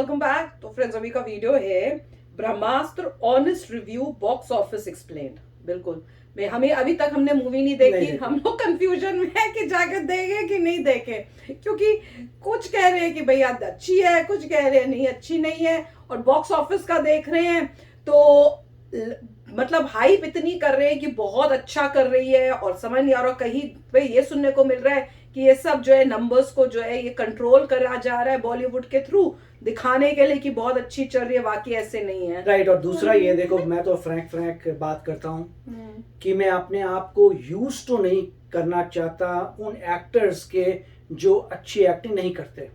Welcome back. तो friends अभी का वीडियो है Brahmastra honest review box office explained. बिल्कुल हमें अभी तक हमने मूवी नहीं देखी, हम लोग कंफ्यूजन में है कि जाकर देखे कि नहीं देखे, क्योंकि कुछ कह रहे हैं कि भैया अच्छी है, कुछ कह रहे हैं नहीं अच्छी नहीं है, और बॉक्स ऑफिस का देख रहे हैं तो मतलब हाइप इतनी कर रहे हैं कि बहुत अच्छा कर रही है, और समझ नहीं आ रहा। कहीं भाई ये सुनने को मिल रहा है कि ये सब जो है नंबर्स को जो है ये कंट्रोल करा जा रहा है बॉलीवुड के थ्रू दिखाने के लिए कि बहुत अच्छी चल रही है, बाकी ऐसे नहीं है। राइट। और दूसरा ये देखो, मैं तो फ्रैंक बात करता हूँ कि मैं अपने आप को यूज तो नहीं करना चाहता उन एक्टर्स के जो अच्छी एक्टिंग नहीं करते।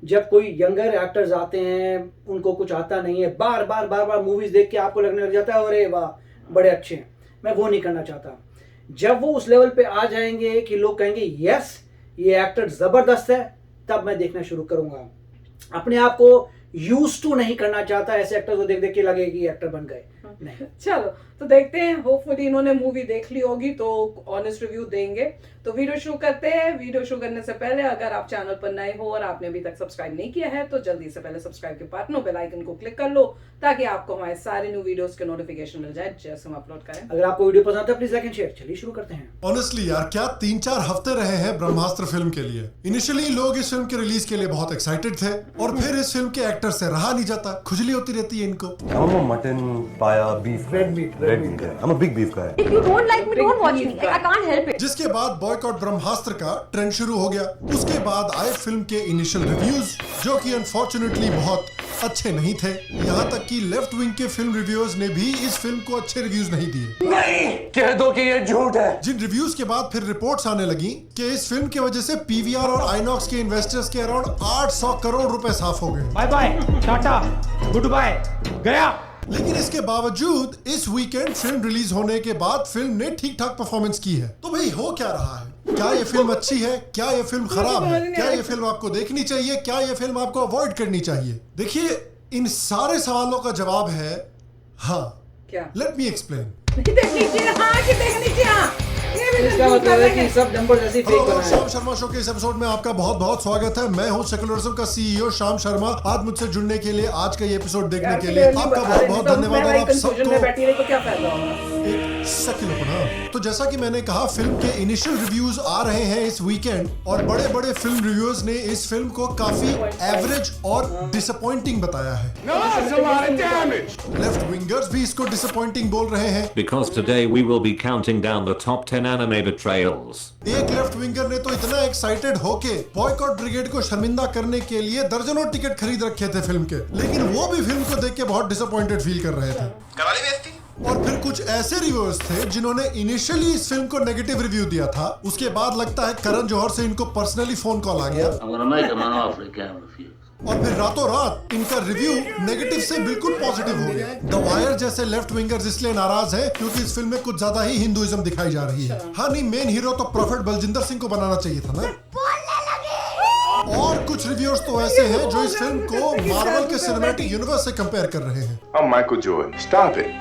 जब कोई यंगर एक्टर्स आते हैं, उनको कुछ आता नहीं है, बार बार मूवीज देख के आपको लगने लग जाता है अरे वाह बड़े अच्छे हैं, मैं वो नहीं करना चाहता। जब वो उस लेवल पे आ जाएंगे कि लोग कहेंगे यस ये एक्टर जबरदस्त है, तब मैं देखना शुरू करूंगा। अपने आप को यूज टू नहीं करना चाहता ऐसे एक्टर को देख देख के लगे कि एक्टर बन गए। नहीं। चलो तो देखते हैं, होपफुली इन्होंने मूवी देख ली होगी तो ऑनेस्ट रिव्यू देंगे। तो वीडियो शुरू करते हैं। वीडियो शुरू करने से पहले अगर आप चैनल पर नए हो और आपने अभी तक सब्सक्राइब नहीं किया है तो जल्दी से पहले सब्सक्राइब के बटन और बेल आइकन को क्लिक कर लो, ताकि आपको हमारे सारे न्यू वीडियोस के नोटिफिकेशन मिल जाए जैसे हम अपलोड करें। अगर आपको वीडियो पसंद है प्लीज लाइक एंड शेयर। चलिए शुरू करते हैं। ऑनेस्टली यार, क्या 3-4 हफ्ते रहे हैं ब्रह्मास्त्र फिल्म के लिए। इनिशियली लोग इस फिल्म के रिलीज के लिए बहुत एक्साइटेड थे, और फिर इस फिल्म के एक्टर से रहा नहीं जाता, खुजली होती रहती है इनको। I'm a mutton, paya, beef. Red meat. Yeah. I'm a big beef guy. If you don't like me, don't watch me. I can't help it. जिसके बाद बॉयकॉट ब्रह्मास्त्र का ट्रेंड शुरू हो गया। उसके बाद आए फिल्म के इनिशियल रिव्यूज, जो कि अनफॉर्चुनेटली बहुत अच्छे नहीं थे। यहाँ तक कि लेफ्ट विंग के फिल्म रिव्यूअर्स ने भी इस फिल्म को अच्छे रिव्यूज नहीं दिए। नहीं, कह दो कि ये झूठ है। जिन रिव्यूज के बाद फिर रिपोर्ट्स आने लगी कि इस फिल्म की वजह से पीवीआर और आइनॉक्स के इन्वेस्टर्स के अराउंड 800 करोड़ रुपए साफ हो गए। Bye bye, tata, goodbye, गया। लेकिन इसके बावजूद इस वीकेंड फिल्म रिलीज होने के बाद फिल्म ने ठीक ठाक परफॉर्मेंस की है। तो भाई हो क्या रहा है? क्या ये फिल्म अच्छी है? क्या ये फिल्म खराब है? क्या ये फिल्म आपको देखनी चाहिए? क्या ये फिल्म आपको अवॉइड करनी चाहिए? देखिए, इन सारे सवालों का जवाब है हाँ। क्या? Let me explain. इसका मतलब है कि सब नंबर ऐसे फेक बना है। श्याम शर्मा शो के इस एपिसोड में आपका बहुत बहुत स्वागत है। मैं हूं सेकुलरिज्म का सीईओ श्याम शर्मा। आज मुझसे जुड़ने के लिए, आज का ये एपिसोड देखने के लिए आपका बहुत बहुत धन्यवाद। और आप सबको बैठी रही तो क्या फायदा होगा? तो जैसा कि मैंने कहा, फिल्म के इनिशियल रिव्यूज आ रहे हैं इस वीकेंड, और बड़े बड़े फिल्म रिव्यूअर्स ने इस फिल्म को काफी एवरेज और डिसअपॉइंटिंग बताया है। लेफ्ट विंगर्स भी इसको डिसअपॉइंटिंग बोल रहे हैं। Because today we will be counting down the top 10 anime betrayals. एक लेफ्ट विंगर ने तो इतना एक्साइटेड होके बॉयकॉट ब्रिगेड को शर्मिंदा करने के लिए दर्जनों टिकट खरीद रखे थे फिल्म के, लेकिन वो भी फिल्म को देख के बहुत डिसअपॉइंटेड फील कर रहे थे। और फिर कुछ ऐसे रिव्यूअर्स थे जिन्होंने इनिशियली इस फिल्म को नेगेटिव रिव्यू दिया था, उसके बाद लगता है करण जौहर से इनको पर्सनली फोन कॉल आ गया, और फिर रातों रात इनका रिव्यू नेगेटिव से बिल्कुल पॉजिटिव हो गया। द वायर जैसे लेफ्ट विंगर्स इसलिए नाराज हैं क्योंकि इस फिल्म में कुछ ज्यादा ही हिंदुइज्म दिखाई जा रही है। हाँ नहीं, मेन हीरो तो प्रोफेट बलजिंदर सिंह को बनाना चाहिए था ना। और कुछ रिव्यूअर्स तो ऐसे हैं जो इस फिल्म को मार्वल के सिनेमैटिक यूनिवर्स से कंपेयर कर रहे हैं। I'm Michael Jordan. Stop it.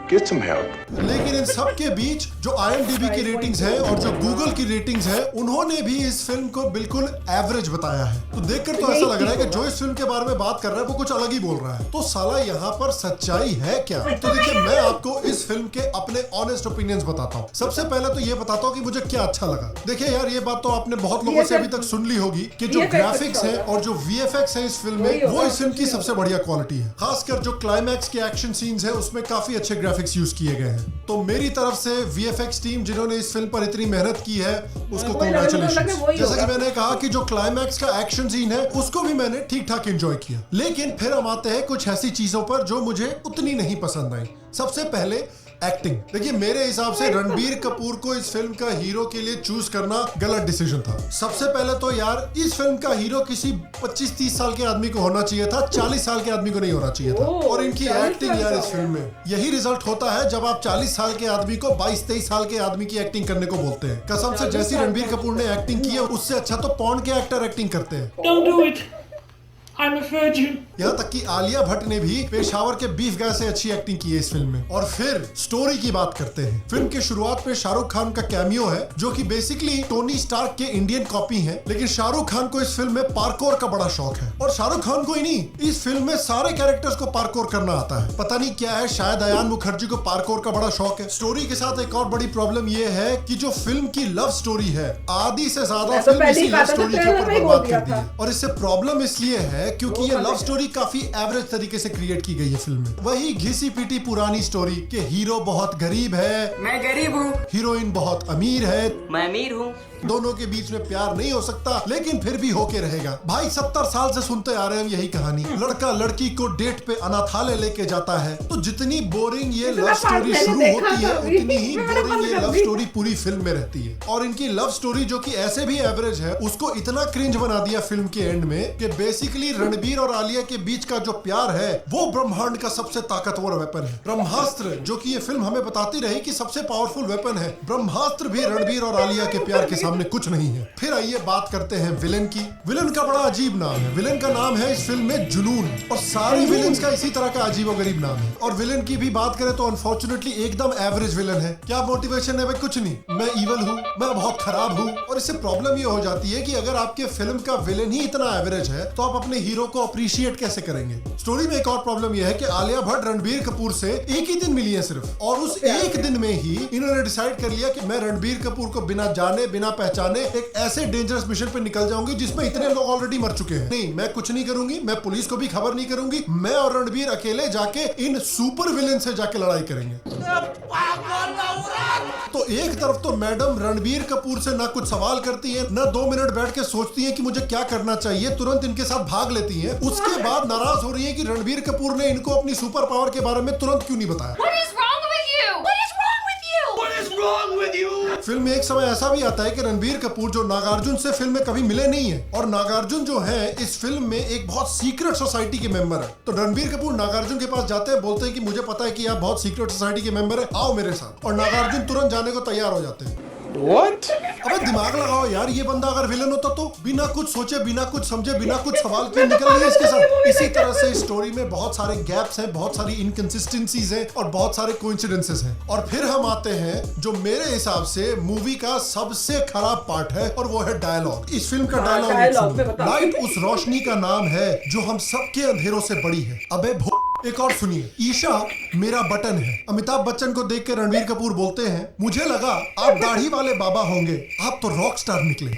Get some help. लेकिन इन सब के बीच जो IMDb की रेटिंग्स है और जो गूगल की रेटिंग्स है, उन्होंने भी इस फिल्म को बिल्कुल एवरेज बताया है। तो देखकर तो ऐसा लग रहा है कि जो इस फिल्म के बारे में बात कर रहा है वो कुछ अलग ही बोल रहा है। तो साला यहाँ पर सच्चाई है क्या? तो देखिए, मैं आपको इस फिल्म के अपने ऑनेस्ट ओपिनियंस बताता हूँ। सबसे पहले तो ये बताता हूँ कि मुझे क्या अच्छा लगा। देखिए यार, ये बात तो आपने बहुत लोगों से अभी तक सुन ली होगी कि जो ग्राफिक्स है और जो VFX है इस फिल्म में, वो इस फिल्म की सबसे बढ़िया क्वालिटी है। खासकर जो क्लाइमैक्स के एक्शन सीन्स है उसमें काफी अच्छे ग्राफिक्स यूज किए गए हैं। तो मेरी तरफ से VFX टीम जिन्होंने इस फिल्म पर इतनी मेहनत की है उसको कांग्रेचुलेशंस। जैसा कि मैंने कहा कि जो क्लाइमैक्स का एक्शन सीन है उसको भी मैंने ठीक ठाक एंजॉय किया। लेकिन फिर हम आते हैं कुछ ऐसी चीजों पर जो मुझे उतनी नहीं पसंद आई। सबसे पहले एक्टिंग। देखिए, मेरे हिसाब से रणबीर कपूर को इस फिल्म का हीरो के लिए चूज करना गलत डिसीजन था। सबसे पहले तो यार, इस फिल्म का हीरो किसी 25-30 साल के आदमी को होना चाहिए था, 40 साल के आदमी को नहीं होना चाहिए था। और इनकी एक्टिंग यार इस फिल्म में, यही रिजल्ट होता है जब आप 40 साल के आदमी को 22-23 साल के आदमी की एक्टिंग करने को बोलते हैं। कसम से, जैसी रणबीर कपूर ने एक्टिंग की है उससे अच्छा तो पॉर्न के एक्टर एक्टिंग करते हैं। Don't do it. I'm a virgin. यहाँ तक कि आलिया भट्ट ने भी पेशावर के बीफ गाय से अच्छी एक्टिंग की है इस फिल्म में। और फिर स्टोरी की बात करते हैं। फिल्म के शुरुआत में शाहरुख खान का कैमियो है, जो कि बेसिकली टोनी स्टार्क के इंडियन कॉपी है। लेकिन शाहरुख खान को इस फिल्म में पार्कोर का बड़ा शौक है, और शाहरुख खान को ही नहीं, इस फिल्म में सारे कैरेक्टर्स को पार्कोर करना आता है। पता नहीं क्या है, शायद अयान मुखर्जी को पार्कोर का बड़ा शौक है। स्टोरी के साथ एक और बड़ी प्रॉब्लम ये है कि जो फिल्म की लव स्टोरी है, आधी से ज्यादा फिल्म इसी लव स्टोरी के ऊपर बर्बाद कर दी है। और इससे प्रॉब्लम इसलिए है क्योंकि ये लव स्टोरी काफी एवरेज तरीके से क्रिएट की गई है फिल्म में। वही घिसी पीटी पुरानी स्टोरी कि हीरो बहुत गरीब है, मैं गरीब हूँ, हीरोइन बहुत अमीर है, मैं अमीर हूँ, दोनों के बीच में प्यार नहीं हो सकता, लेकिन फिर भी होके रहेगा। भाई 70 साल से सुनते आ रहे हैं यही कहानी। लड़का लड़की को डेट पे अनाथालय लेके जाता है। तो जितनी बोरिंग ये लव स्टोरी शुरू होती है, उतनी ही बोरिंग ये लव स्टोरी पूरी फिल्म में रहती है। और इनकी लव स्टोरी, जो कि ऐसे भी एवरेज है, उसको इतना क्रिंज बना दिया फिल्म के एंड में कि बेसिकली रणबीर और आलिया के बीच का जो प्यार है, वो ब्रह्मांड का सबसे ताकतवर वेपन है। ब्रह्मास्त्र, जो कि ये फिल्म हमें बताती रही कि सबसे पावरफुल वेपन है, ब्रह्मास्त्र भी रणबीर और आलिया के प्यार के सामने कुछ नहीं है। फिर आइए बात करते हैं विलन की। विलन का बड़ा अजीब नाम है। विलन का नाम है इस फिल्म में जुनून, और सारे विलन का इसी तरह का अजीबोगरीब नाम है। और विलन की भी बात करें तो अनफॉर्चुनेटली एकदम एवरेज विलन है। क्या मोटिवेशन है? कुछ नहीं, मैं इवल हूँ, मैं बहुत खराब हूँ। और इससे प्रॉब्लम ये हो जाती है कि अगर आपके फिल्म का विलन ही इतना एवरेज है, तो आप अपने हीरो को अप्रिशिएट कैसे करेंगे? स्टोरी में एक और प्रॉब्लम यह है कि आलिया भट्ट रणबीर कपूर से एक ही दिन मिली है सिर्फ, और उस एक दिन में ही इन्होंने डिसाइड कर लिया कि मैं रणबीर कपूर को बिना जाने बिना पहचाने एक ऐसे डेंजरस मिशन पे निकल जाऊंगी जिसमें इतने लोग ऑलरेडी मर चुके हैं। नहीं, मैं कुछ नहीं करूंगी, मैं पुलिस को भी खबर नहीं करूंगी, मैं और रणबीर अकेले जाके इन सुपर विलेन से जाके लड़ाई करेंगे। तो एक तरफ तो मैडम रणबीर कपूर से ना कुछ सवाल करती है, ना 2 मिनट बैठ के सोचती है कि मुझे क्या करना चाहिए, तुरंत इनके साथ भाग लेती है। उसके बाद नाराज हो रही है कि रणबीर कपूर ने इनको अपनी सुपर पावर के बारे में तुरंत क्यों नहीं बताया। फिल्म में एक समय ऐसा भी आता है कि रणबीर कपूर, जो नागार्जुन से फिल्म में कभी मिले नहीं है, और नागार्जुन जो है इस फिल्म में एक बहुत सीक्रेट सोसाइटी के मेंबर है। तो रणबीर कपूर नागार्जुन के पास जाते हैं, बोलते हैं कि मुझे पता है कि आप बहुत सीक्रेट सोसाइटी के मेंबर है, आओ मेरे साथ। और नागार्जुन तुरंत जाने को तैयार हो जाते हैं। What? अबे दिमाग लगाओ यार, ये बंदा अगर विलन होता तो बिना कुछ सोचे, बिना कुछ समझे, बिना कुछ सवाल किए निकल गया इसके साथ। इसी तरह से इस स्टोरी में बहुत सारे गैप्स हैं, बहुत सारी इनकंसिस्टेंसीज हैं, और बहुत सारे कोइंसिडेंसेस हैं। और फिर हम आते हैं जो मेरे हिसाब से मूवी का सबसे खराब पार्ट है, और वो है डायलॉग। इस फिल्म का डायलॉग, लाइट उस रोशनी का नाम है जो हम सबके अंधेरों से बड़ी है। अबे एक और सुनिए, ईशा मेरा बटन है। अमिताभ बच्चन को देख के रणबीर कपूर बोलते हैं, मुझे लगा आप दाढ़ी वाले बाबा होंगे, आप तो रॉक स्टार निकले।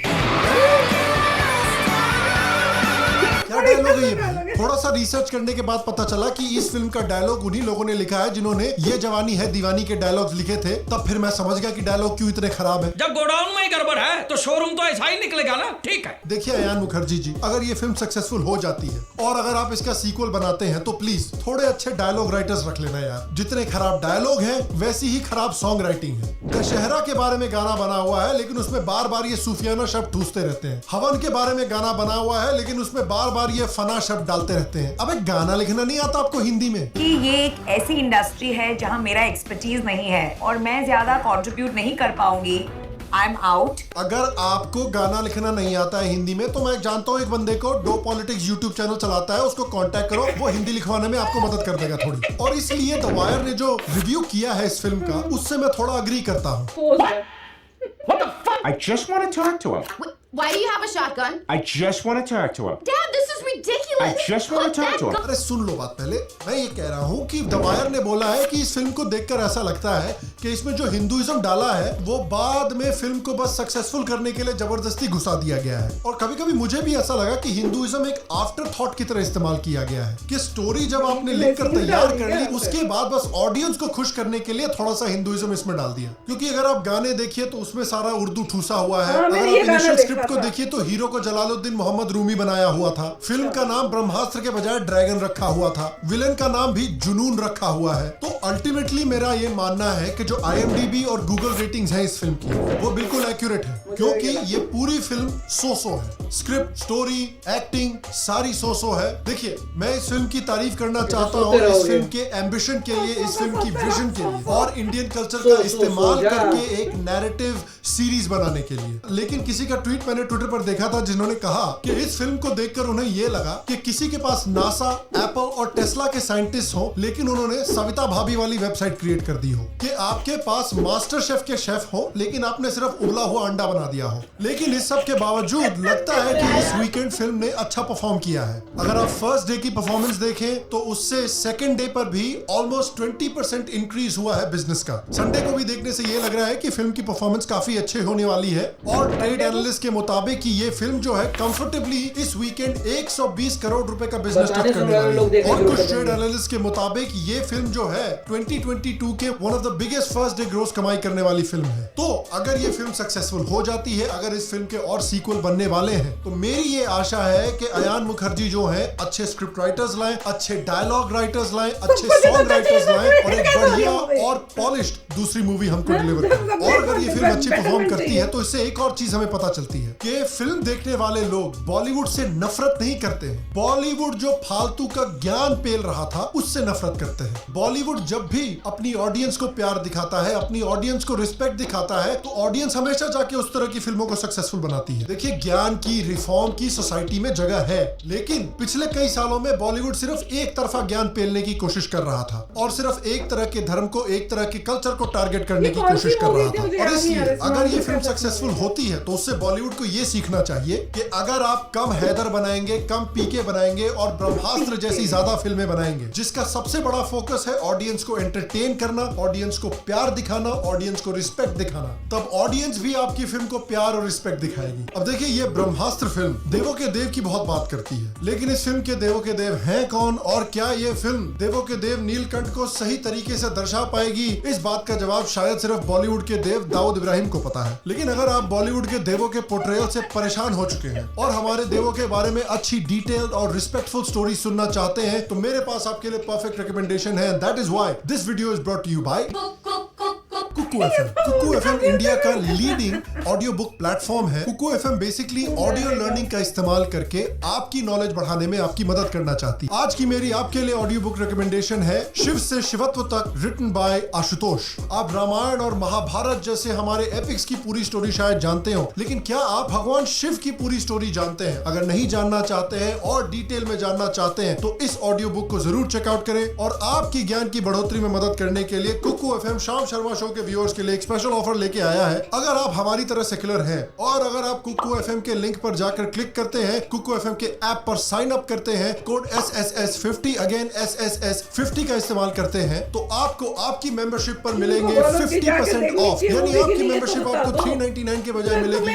क्या डायलॉग है ये भाई? थोड़ा सा रिसर्च करने के बाद पता चला कि इस फिल्म का डायलॉग उन्हीं लोगों ने लिखा है जिन्होंने ये जवानी है दीवानी के डायलॉग्स लिखे थे। तब फिर मैं समझ गया कि डायलॉग क्यों इतने खराब है। जब गोडाउन में ही गड़बड़ है तो शोरूम तो ऐसा ही निकलेगा ना। ठीक है, देखिए अयान मुखर्जी जी, अगर ये फिल्म सक्सेसफुल हो जाती है और अगर आप इसका सीक्वल बनाते हैं, तो प्लीज थोड़े अच्छे डायलॉग राइटर्स रख लेना यार। जितने खराब डायलॉग हैं, वैसी ही खराब सॉन्ग राइटिंग है। दशहरा के बारे में गाना बना हुआ है, लेकिन उसमें बार बार ये सूफियाना शब्द ठूसते रहते हैं। हवन के बारे में गाना बना हुआ है, लेकिन उसमें बार बार ये फना शब्द डालते रहते हैं। अबे गाना लिखना नहीं आता आपको हिंदी में? कि ये एक ऐसी इंडस्ट्री है जहां मेरा एक्सपर्टीज नहीं है और मैं ज्यादा कंट्रीब्यूट नहीं कर पाऊंगी। I am out. अगर आपको गाना लिखना नहीं आता है हिंदी में, तो मैं जानता हूँ एक बंदे को, डो पॉलिटिक्स यूट्यूब चैनल चलाता है, उसको कांटेक्ट करो, वो हिंदी लिखवाने में आपको मदद कर देगा थोड़ी। और इसलिए द वायर ने जो रिव्यू किया है इस फिल्म का, उससे मैं थोड़ा अग्री करता हूँ। What the fuck? I just want to talk to him. Why do you have a shotgun? I just want to talk to him. Dad, this is ridiculous. I just want to talk to him. अरे सुन लो बात पहले। मैं ये कह रहा हूँ कि the wire ने बोला है कि इस फिल्म को देखकर ऐसा लगता है कि इसमें जो हिंदुइज्म डाला है, वो बाद में फिल्म को बस सक्सेसफुल करने के लिए जबरदस्ती घुसा दिया गया है। और कभी कभी मुझे भी ऐसा लगा कि हिंदुइज्म एक आफ्टर थॉट की तरह इस्तेमाल किया गया है, कि स्टोरी जब आपने लिखकर तैयार कर ली, उसके बाद बस ऑडियंस को खुश करने के लिए थोड़ा सा हिंदुइज्म इसमें डाल दिया। क्योंकि अगर आप गाने देखिए तो उसमें सारा उर्दू ठूसा हुआ है। अगर आप इनिशियल स्क्रिप्ट को देखिए तो हीरो को जलालुद्दीन मोहम्मद रूमी बनाया हुआ था। फिल्म का नाम ब्रह्मास्त्र के बजाय ड्रैगन रखा हुआ था। विलेन का नाम भी जुनून रखा हुआ है। तो अल्टीमेटली मेरा ये मानना है कि जो IMDb और गूगल रेटिंग्स है इस फिल्म की, वो बिल्कुल एक्यूरेट है, क्योंकि ये पूरी फिल्म सो है। स्क्रिप्ट, स्टोरी, एक्टिंग सारी सो है। देखिए, मैं इस फिल्म की तारीफ करना चाहता हूँ इस फिल्म के एम्बिशन के लिए, इस फिल्म की विजन के लिए, और इंडियन कल्चर का इस्तेमाल करके एक नैरेटिव सीरीज बनाने के लिए। लेकिन किसी का ट्वीट मैंने ट्विटर पर देखा था, जिन्होंने कहा कि इस फिल्म को देखकर उन्हें ये लगा कि किसी के पास नासा, एप्पल और टेस्ला के साइंटिस्ट हो, लेकिन उन्होंने सविता भाभी वाली वेबसाइट क्रिएट कर दी हो। कि आपके पास मास्टर शेफ के शेफ हो, लेकिन आपने सिर्फ उबला हुआ अंडा बना दिया हो। लेकिन इस सब के बावजूद लगता है कि इस वीकेंड फिल्म ने अच्छा परफॉर्म किया है। अगर आप फर्स्ट डे की परफॉर्मेंस देखें तो उससे सेकंड डे पर भी ऑलमोस्ट 20% इंक्रीज हुआ है बिजनेस का। संडे को भी देखने से ये लग रहा है कि फिल्म की परफॉर्मेंस काफी अच्छे होने वाली है और ट्रेड एनालिस्ट के मुताबिक कि ये फिल्म जो है कंफर्टेबली इस वीकेंड 120 करोड़ रुपए का बिजनेस टच करने वाली है। और कुछ ट्रेड एनालिस्ट के मुताबिक ये फिल्म जो है 2022 के one of the biggest first day gross कमाई करने वाली फिल्म है। तो अगर ये फिल्म सक्सेसफुल हो जाती है, अगर इस फिल्म के और सीक्वल बनने वाले हैं, तो मेरी ये आशा है कि अयान मुखर्जी जो है अच्छे स्क्रिप्ट राइटर्स लाएं, अच्छे डायलॉग राइटर्स लाएं, अच्छे सॉन्ग राइटर्स लाएं और एक बढ़िया और पॉलिश्ड दूसरी मूवी हमको डिलीवर करें। और अगर ये फिल्म अच्छी परफॉर्म करती है तो इससे एक और चीज हमें पता चलती है कि फिल्म देखने वाले लोग बॉलीवुड से नफरत नहीं करते हैं। बॉलीवुड जो फालतू का ज्ञान पेल रहा था उससे नफरत करते हैं। बॉलीवुड जब भी अपनी ऑडियंस को प्यार दिखाता है, अपनी ऑडियंस को रिस्पेक्ट दिखाता है, तो ऑडियंस हमेशा जाके उस तरह की फिल्मों को सक्सेसफुल बनाती है। देखिए, ज्ञान की, रिफॉर्म की सोसाइटी में जगह है, लेकिन पिछले कई सालों में बॉलीवुड सिर्फ एक तरफा ज्ञान पेलने की कोशिश कर रहा था और सिर्फ एक तरह के धर्म को, एक तरह के कल्चर को टारगेट करने की कोशिश कर रहा था। और इसलिए अगर ये फिल्म सक्सेसफुल होती है तो उससे बॉलीवुड को ये सीखना चाहिए कि अगर आप कम हैदर बनाएंगे, कम पीके बनाएंगे और ब्रह्मास्त्र जैसी ज्यादा फिल्में बनाएंगे जिसका सबसे बड़ा फोकस है ऑडियंस को एंटरटेन करना, ऑडियंस को प्यार दिखाना, ऑडियंस को रिस्पेक्ट दिखाना, तब ऑडियंस भी आपकी फिल्म को प्यार और रिस्पेक्ट दिखाएगी। अब देखिए, ये ब्रह्मास्त्र फिल्म देवों के देव की बहुत बात करती है, लेकिन इस फिल्म के देवों के देव हैं कौन और क्या ये फिल्म देवों के देव नीलकंठ को सही तरीके से दर्शा पाएगी? इस बात का जवाब शायद सिर्फ बॉलीवुड के देव दाऊद इब्राहिम को पता है। लेकिन अगर आप बॉलीवुड के देवों के पोर्ट्रेयल से परेशान हो चुके हैं और हमारे देवों के बारे में अच्छी डिटेल्ड और रिस्पेक्टफुल स्टोरी सुनना चाहते हैं, तो मेरे पास आपके लिए परफेक्ट रिकमेंडेशन है। That is why this video is brought to you by Kuku FM. Kuku FM India का लीडिंग ऑडियो बुक प्लेटफॉर्म है। Kuku FM basically audio learning का इस्तेमाल करके आपकी नॉलेज बढ़ाने में आपकी मदद करना चाहती है। आज की मेरी आपके लिए ऑडियो बुक रिकमेंडेशन है शिव से शिवत्व तक, रिटन बाय आशुतोष। आप रामायण और महाभारत जैसे हमारे एपिक्स की पूरी स्टोरी शायद जानते हो, लेकिन क्या आप भगवान शिव की पूरी स्टोरी जानते हैं? अगर नहीं जानना चाहते हैं और डिटेल में जानना चाहते हैं तो इस ऑडियो बुक को जरूर चेकआउट करें। और आपकी ज्ञान की बढ़ोतरी में मदद करने के लिए कुकू एफएम शाम शर्मा शो के व्यूअर्स के लिए एक स्पेशल ऑफर लेके आया है। अगर आप हमारी तरह सेक्युलर हैं और अगर आप कुकू एफएम के लिंक पर जाकर क्लिक करते हैं, कुकू एफएम के ऐप पर साइन अप करते हैं, कोड SSS50 अगेन SSS50 का इस्तेमाल करते हैं, तो आपको आपकी मेंबरशिप पर मिलेंगे 50% ऑफ। यानी आपकी मेंबरशिप आपको 399 के बजाय मिलेगी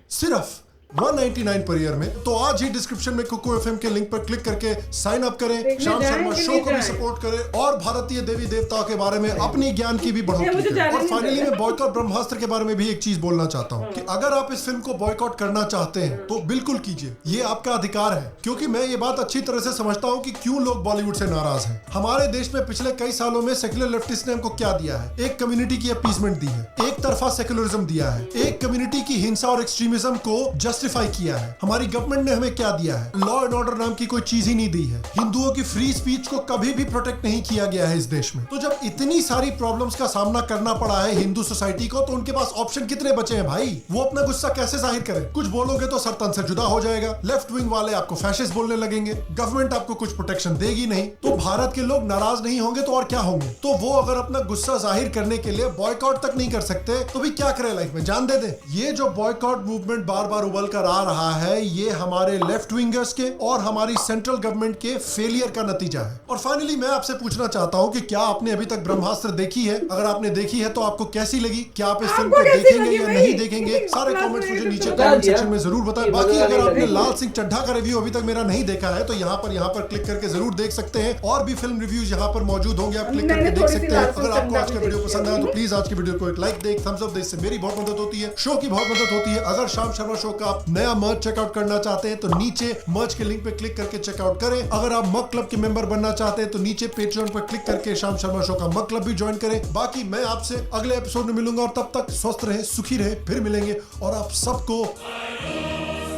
सिर्फ 199 पर ईयर में। तो आज ही डिस्क्रिप्शन में कुकू एफएम के लिंक पर क्लिक करके साइन अप करें, शाम शर्मा शो को भी सपोर्ट करें और भारतीय देवी देवताओं के बारे में अपनी ज्ञान की भी बढ़ोतरी करें। और फाइनली मैं बॉयकॉट ब्रह्मास्त्र के बारे में भी एक चीज बोलना चाहता हूँ कि अगर आप इस फिल्म को बॉयकॉट करना चाहते हैं तो बिल्कुल कीजिए, ये आपका अधिकार है। क्योंकि मैं ये बात अच्छी तरह से समझता हूँ कि क्यों लोग बॉलीवुड से नाराज हैं। हमारे देश में पिछले कई सालों में सेक्युलर लेफ्टिस्ट ने हमको क्या दिया है? एक कम्युनिटी की अपीसमेंट दी है, एक तरफा सेक्युलरिज्म दिया है, एक कम्युनिटी की हिंसा और एक्सट्रीमिज्म को जस्टिफाई किया है। हमारी गवर्नमेंट ने हमें क्या दिया है? लॉ एंड ऑर्डर नाम की कोई चीज ही नहीं दी है। हिंदुओं की फ्री स्पीच को कभी भी प्रोटेक्ट नहीं किया गया है इस देश में। तो जब इतनी सारी प्रॉब्लम्स का सामना करना पड़ा है हिंदू सोसाइटी को, तो उनके पास ऑप्शन कितने बचे हैं भाई? वो अपना गुस्सा कैसे जाहिर करें? कुछ बोलोगे तो सर तन से जुदा हो जाएगा, लेफ्ट विंग वाले आपको फैशिस्ट बोलने लगेंगे, गवर्नमेंट आपको कुछ प्रोटेक्शन देगी नहीं, तो भारत के लोग नाराज नहीं होंगे तो और क्या होंगे? तो वो अगर अपना गुस्सा जाहिर करने के लिए बॉयकॉट तक नहीं कर सकते तो भी क्या करें लाइफ में? जान दे दे। ये जो बॉयकॉट मूवमेंट बार बार उबल कर आ रहा है, ये हमारे लेफ्ट विंगर्स के और हमारी सेंट्रल गवर्नमेंट के फेलियर का नतीजा है। और फाइनली मैं आपसे पूछना चाहता हूं कि क्या आपने अभी तक ब्रह्मास्त्र देखी है? अगर आपने देखी है तो आपको कैसी लगी? क्या आप इस फिल्म को देखेंगे या नहीं देखेंगे? सारे कमेंट्स मुझे नीचे कमेंट सेक्शन में जरूर बताएं। बाकी अगर आपने लाल सिंह चड्ढा का रिव्यू अभी तक मेरा नहीं देखा है तो यहाँ पर क्लिक करके जरूर देख सकते हैं। और भी फिल्म रिव्यूज यहाँ पर मौजूद होंगे, आप क्लिक करके देख सकते हैं। अगर आपको आज का वीडियो पसंद आया तो प्लीज आज की वीडियो को एक लाइक दे, एक थम्स अप दे, इससे मेरी बहुत मदद होती है, शो की बहुत मदद होती है। अगर शाम शर्मा शो का आप नया मर्च चेकआउट करना चाहते हैं तो नीचे मर्च के लिंक पे क्लिक करके चेकआउट करें। अगर आप मग क्लब के मेंबर बनना चाहते हैं तो नीचे पेट्रियन पर क्लिक करके शाम शर्मा शो का मग क्लब भी ज्वाइन करें। बाकी मैं आपसे अगले एपिसोड में मिलूंगा और तब तक स्वस्थ रहे, सुखी रहे, फिर मिलेंगे। और आप सबको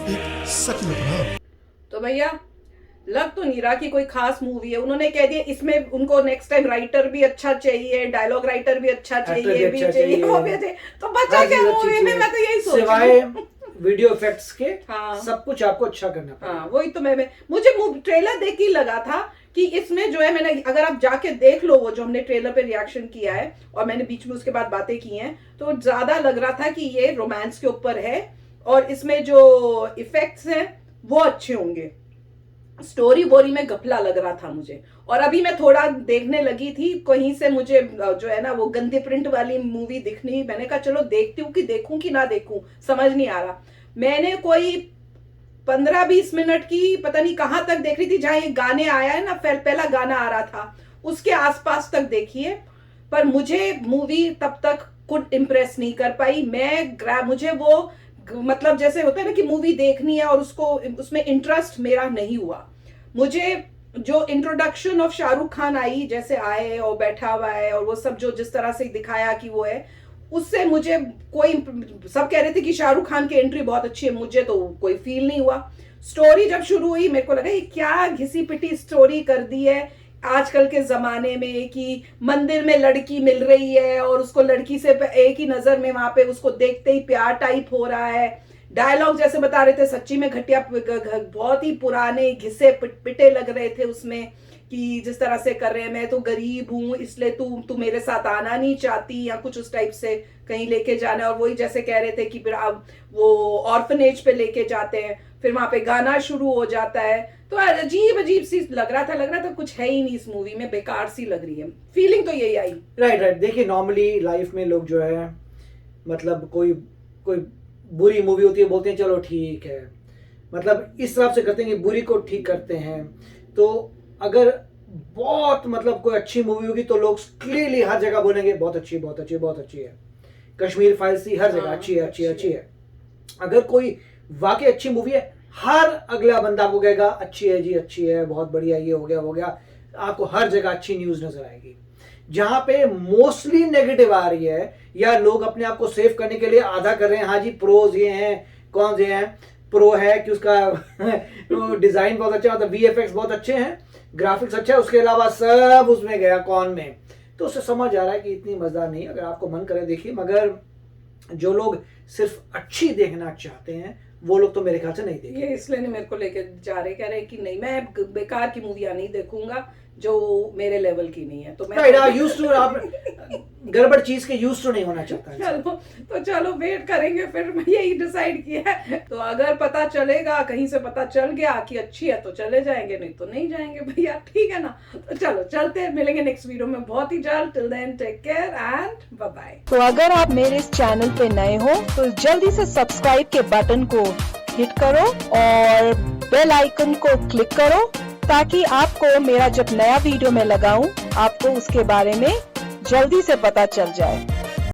एक सेक्युलर। तो भैया लग तो नहीं रहा कि कोई खास मूवी है। उन्होंने कह दिया इसमें उनको नेक्स्ट टाइम राइटर भी अच्छा चाहिए, डायलॉग राइटर भी अच्छा चाहिए, भी चाहिए, वो भी चाहिए। तो बचा क्या मूवी में? मैं तो यही सोच रही हूँ। वीडियो इफेक्ट्स के हाँ। सब कुछ आपको अच्छा करना पड़ेगा। हाँ वही तो मुझे ट्रेलर देख के लगा था कि इसमें जो है, मैंने अगर आप जाके देख लो वो जो हमने ट्रेलर पे रिएक्शन किया है और मैंने बीच में उसके बाद बातें की हैं, तो ज्यादा लग रहा था कि ये रोमांस के ऊपर है और इसमें जो इफेक्ट्स हैं वो अच्छे होंगे। स्टोरी बोरी में गफला लग रहा था मुझे। और अभी मैं थोड़ा देखने लगी थी, कहीं से मुझे जो है ना वो गंदे प्रिंट वाली मूवी दिखनी, मैंने कहा चलो देखती हूँ कि देखूं कि ना देखूं, समझ नहीं आ रहा। मैंने कोई 15-20 मिनट की पता नहीं कहां तक देख रही थी, जहां ये गाने आया है ना, पहला गाना आ रहा था उसके आसपास तक देखी है, पर मुझे मूवी तब तक कुछ इम्प्रेस नहीं कर पाई। मुझे वो मतलब जैसे होता है ना कि मूवी देखनी है और उसमें इंटरेस्ट मेरा नहीं हुआ। मुझे जो इंट्रोडक्शन ऑफ शाहरुख खान आई, जैसे आए और बैठा हुआ है और वो सब जो जिस तरह से दिखाया कि वो है, उससे मुझे कोई, सब कह रहे थे कि शाहरुख खान की एंट्री बहुत अच्छी है, मुझे तो कोई फील नहीं हुआ। स्टोरी जब शुरू हुई मेरे को लगा ये क्या घिसी पिटी स्टोरी कर दी है आजकल के जमाने में, कि मंदिर में लड़की मिल रही है और उसको लड़की से एक ही नजर में वहां पे उसको देखते ही प्यार टाइप हो रहा है। डायलॉग जैसे बता रहे थे सच्ची में घटिया, बहुत ही पुराने घिसे पिटे लग रहे थे उसमें, कि जिस तरह से कर रहे हैं, मैं तो गरीब हूं इसलिए तू मेरे साथ आना नहीं चाहती, या कुछ उस टाइप से कहीं लेके जाना। और वही जैसे कह रहे थे कि फिर अब वो ऑर्फनेज पे लेके जाते हैं, फिर वहां पे गाना शुरू हो जाता है, तो अजीब सी लग रहा था कुछ है ही नहीं इस मूवी में, बेकार सी लग रही है, फीलिंग तो यही आई। राइट। देखिए नॉर्मली लाइफ में लोग जो है, मतलब कोई बुरी मूवी होती है, बोलते हैं चलो ठीक है, मतलब इस तरह से करते हैं कि बुरी को ठीक करते हैं। तो अगर बहुत मतलब कोई अच्छी मूवी होगी तो लोग क्लियरली हर जगह बोलेंगे बहुत अच्छी, बहुत अच्छी, बहुत अच्छी है। कश्मीर फाइल्स थी, हर जगह अच्छी है, अच्छी है, अच्छी है। अगर कोई वाकई अच्छी मूवी है, हर अगला बंदा आपको कहेगा अच्छी है जी, अच्छी है, बहुत बढ़िया, ये हो गया। आपको हर जगह अच्छी न्यूज नजर आएगी। जहां पे मोस्टली नेगेटिव आ रही है या लोग अपने आप को सेव करने के लिए आधा कर रहे हैं, हाँ जी प्रोज ये हैं, कौन से हैं, प्रो है कि उसका डिजाइन बहुत अच्छा, मतलब VFX बहुत अच्छे हैं, ग्राफिक्स अच्छा है, उसके अलावा सब उसमें गया कौन में, तो उससे समझ आ रहा है कि इतनी मजेदार नहीं। अगर आपको मन करे देखिए, मगर जो लोग सिर्फ अच्छी देखना चाहते हैं वो लोग तो मेरे ख्याल से नहीं देखेंगे। ये इसलिए नहीं मेरे को लेके जा रहे, कह रहे कि नहीं मैं बेकार की मूवियां नहीं देखूंगा जो मेरे लेवल की नहीं है। तो मैं आप गड़बड़ चीज के यूज टू नहीं होना चाहता। चलो वेट करेंगे, फिर मैं यही डिसाइड किया है। तो अगर पता चलेगा, कहीं से पता चल गया कि अच्छी है तो चले जाएंगे, नहीं तो नहीं जाएंगे भैया, ठीक है ना। तो चलो चलते हैं, मिलेंगे नेक्स्ट वीडियो में बहुत ही जल्द। Till then take care and bye bye. तो अगर आप मेरे इस चैनल पे नए हो तो जल्दी से सब्सक्राइब के बटन को हिट करो और बेल आइकन को क्लिक करो, ताकि आपको मेरा जब नया वीडियो मैं लगाऊं आपको उसके बारे में जल्दी से पता चल जाए।